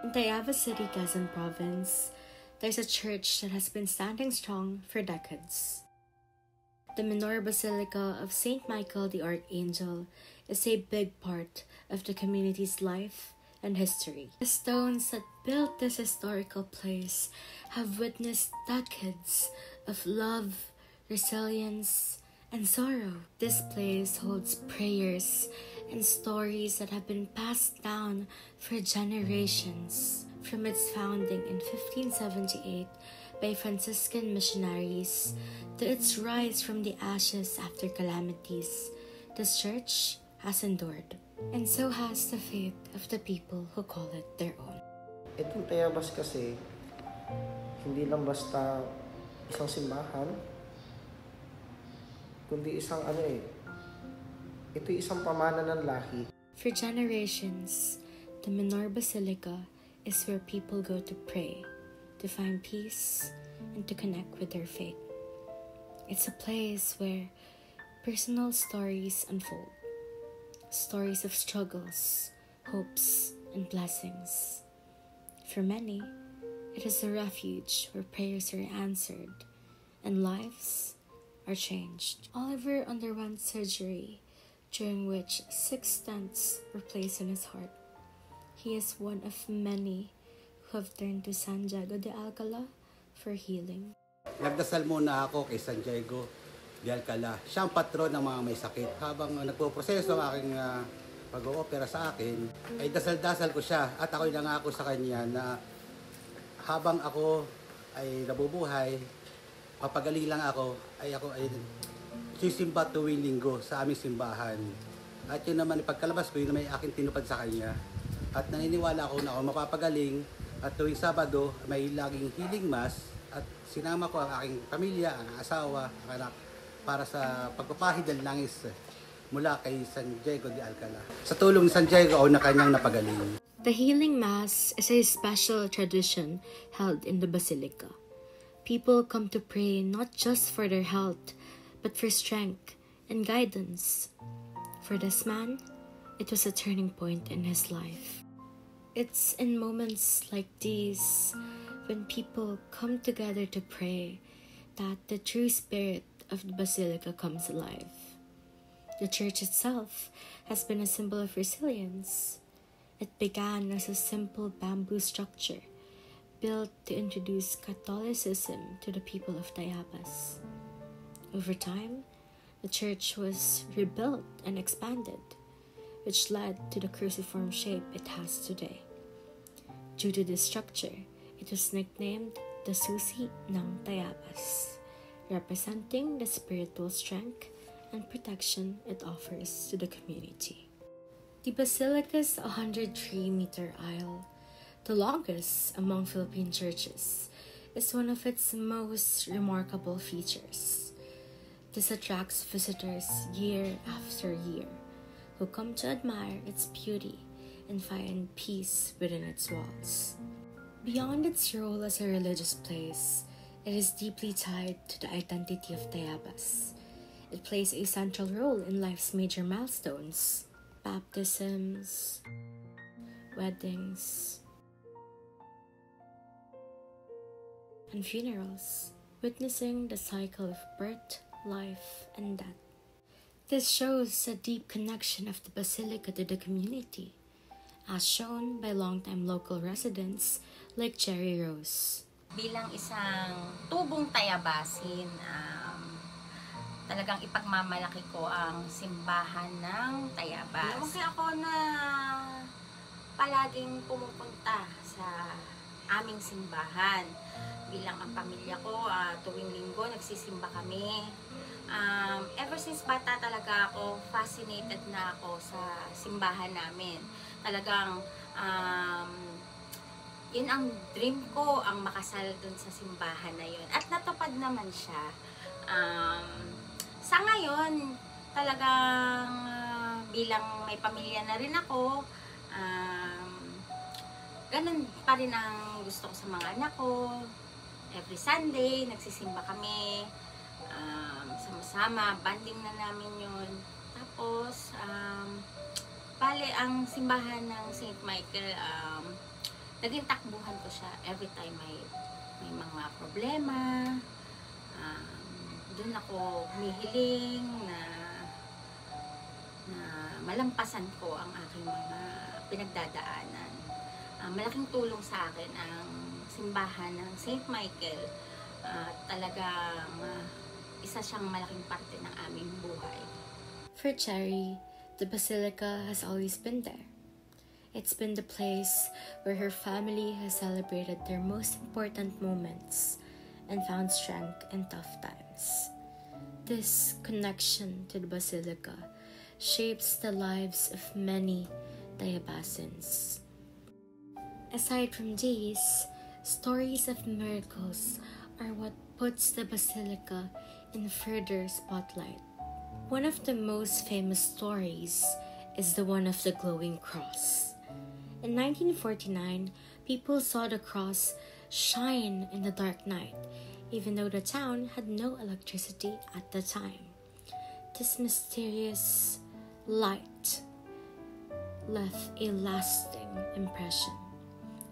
In Tayaba City, Quezon Province, there's a church that has been standing strong for decades. The Minor Basilica of St. Michael the Archangel is a big part of the community's life and history. The stones that built this historical place have witnessed decades of love, resilience, and sorrow. This place holds prayers and stories that have been passed down for generations. From its founding in 1578 by Franciscan missionaries to its rise from the ashes after calamities, this church has endured, and so has the faith of the people who call it their own. Itong Tayabas kasi, hindi lang basta isang simbahan, kundi isang ito isang pamana ng lahi. For generations, the Minor Basilica is where people go to pray, to find peace, and to connect with their faith. It's a place where personal stories unfold, stories of struggles, hopes, and blessings. For many, it is a refuge where prayers are answered and lives are changed. Oliver underwent surgery, during which 6 stents were placed in his heart. He is one of many who have turned to San Diego de Alcala for healing. Nagdasal muna ako kay San Diego de Alcala. Siya ang patron ng mga may sakit. Habang nagpo-proseso ang aking pag-oopera sa akin, ay dasal-dasal ko siya at ako'y nangako sa kanya na habang ako ay nabubuhay, papagaling lang ako ay sisimba tuwing linggo sa aming simbahan. At yun naman, pagkalabas ko, yun naman aking tinupad sa kanya. At naniniwala ako na ako mapapagaling at tuwing Sabado may laging healing mass at sinama ko ang aking pamilya, ang asawa, ang anak para sa pagpapahid ng langis mula kay San Diego de Alcala. Sa tulong ni San Diego na kanyang napagaling. The healing mass is a special tradition held in the basilica. People come to pray not just for their health, but for strength and guidance. For this man, it was a turning point in his life. It's in moments like these, when people come together to pray, that the true spirit of the basilica comes alive. The church itself has been a symbol of resilience. It began as a simple bamboo structure, built to introduce Catholicism to the people of Tayabas. Over time, the church was rebuilt and expanded, which led to the cruciform shape it has today. Due to this structure, it was nicknamed the Susi ng Tayabas, representing the spiritual strength and protection it offers to the community. The basilica's 103-meter aisle, the longest among Philippine churches, is one of its most remarkable features. This attracts visitors year after year, who come to admire its beauty and find peace within its walls. Beyond its role as a religious place, it is deeply tied to the identity of Tayabas. It plays a central role in life's major milestones: baptisms, weddings, and funerals, witnessing the cycle of birth, life, and death. This shows a deep connection of the basilica to the community, as shown by longtime local residents like Cherry Rose. Bilang isang tubong Tayabasin, talagang ipagmamalaki ko ang simbahan ng Tayabas. Kasi ako na palaging pumupunta sa aming simbahan. Bilang ang pamilya ko, tuwing linggo nagsisimba kami. Ever since bata talaga ako, fascinated na ako sa simbahan namin. Talagang yun ang dream ko, ang makasal dun sa simbahan na yun. At natupad naman siya. Sa ngayon, talagang bilang may pamilya na rin ako, ganun pa rin ang gusto ko sa mga anak ko. Every Sunday, nagsisimba kami. Sama-sama, banding na namin yun. Tapos, bale, ang simbahan ng St. Michael, naging takbuhan ko siya every time may mga problema. Doon ako humihiling na malampasan ko ang aking mga pinagdadaanan. Malaking tulong sa akin ang simbahan ng St. Michael. Talagang isa siyang malaking parte ng aming buhay. For Cherry, the Basilica has always been there. It's been the place where her family has celebrated their most important moments and found strength in tough times. This connection to the Basilica shapes the lives of many Tayabasins. Aside from these, stories of miracles are what puts the Basilica in further spotlight. One of the most famous stories is the one of the glowing cross. In 1949, people saw the cross shine in the dark night, even though the town had no electricity at the time. This mysterious light left a lasting impression.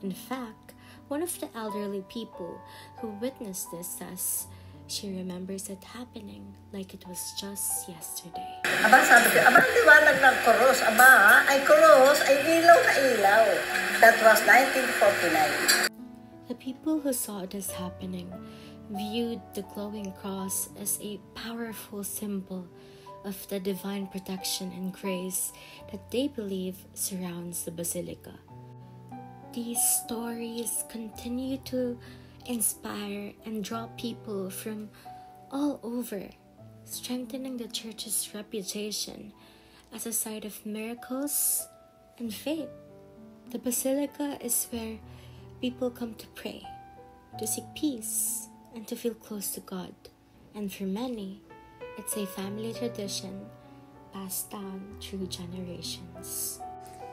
In fact, one of the elderly people who witnessed this says she remembers it happening like it was just yesterday. Aba, sabi ko, aba, liwanag ng cross. Aba, ay cross, ay ilaw na ilaw. That was 1949. The people who saw this happening viewed the glowing cross as a powerful symbol of the divine protection and grace that they believe surrounds the Basilica. These stories continue to inspire and draw people from all over, strengthening the church's reputation as a site of miracles and faith. The Basilica is where people come to pray, to seek peace, and to feel close to God. And for many, it's a family tradition passed down through generations.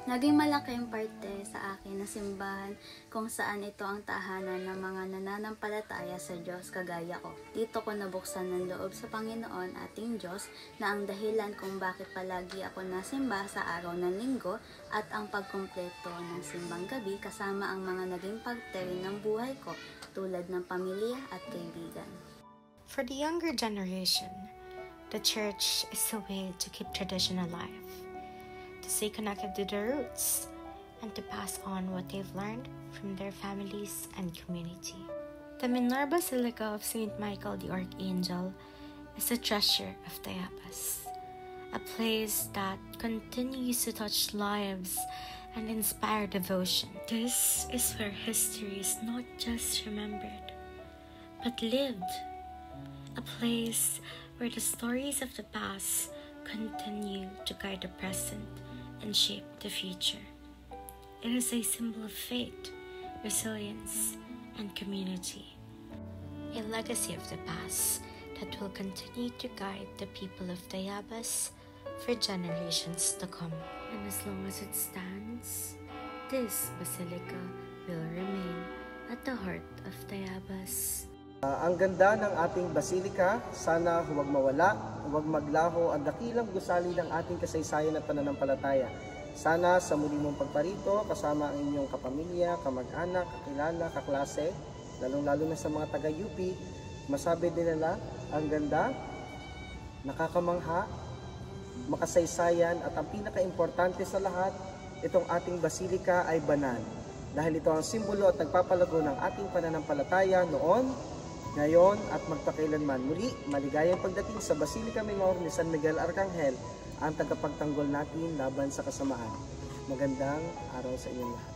Naging malaking parte sa akin na simbahan kung saan ito ang tahanan ng mga nananampalataya sa Diyos kagaya ko. Dito ko nabuksan ng loob sa Panginoon ating Diyos na ang dahilan kung bakit palagi ako nasimba sa araw ng linggo at ang pagkumpleto ng simbang gabi kasama ang mga naging pagteri ng buhay ko tulad ng pamilya at kaibigan. For the younger generation, the church is a way to keep tradition alive, to stay connected to their roots, and to pass on what they've learned from their families and community. The Menor Basilica of St. Michael the Archangel is a treasure of Tayabas, a place that continues to touch lives and inspire devotion. This is where history is not just remembered, but lived, a place where the stories of the past continue to guide the present and shape the future. It is a symbol of faith, resilience, and community. A legacy of the past that will continue to guide the people of Tayabas for generations to come. And as long as it stands, this Basilica will remain at the heart of Tayabas. Ang ganda ng ating basilika, sana huwag mawala, huwag maglaho ang dakilang gusali ng ating kasaysayan at pananampalataya. Sana sa muli mong pagparito, kasama ang inyong kapamilya, kamag-anak, kakilala, kaklase, lalong-lalo na sa mga taga-UP, masabi din nila, ang ganda, nakakamangha, makasaysayan at ang pinaka-importante sa lahat, itong ating basilika ay banal. Dahil ito ang simbolo at nagpapalago ng ating pananampalataya noon, ngayon at magpakailanman. Muli, maligayang pagdating sa Basilica Menor ni San Miguel Arcangel, ang tagapagtanggol natin laban sa kasamaan. Magandang araw sa inyong lahat.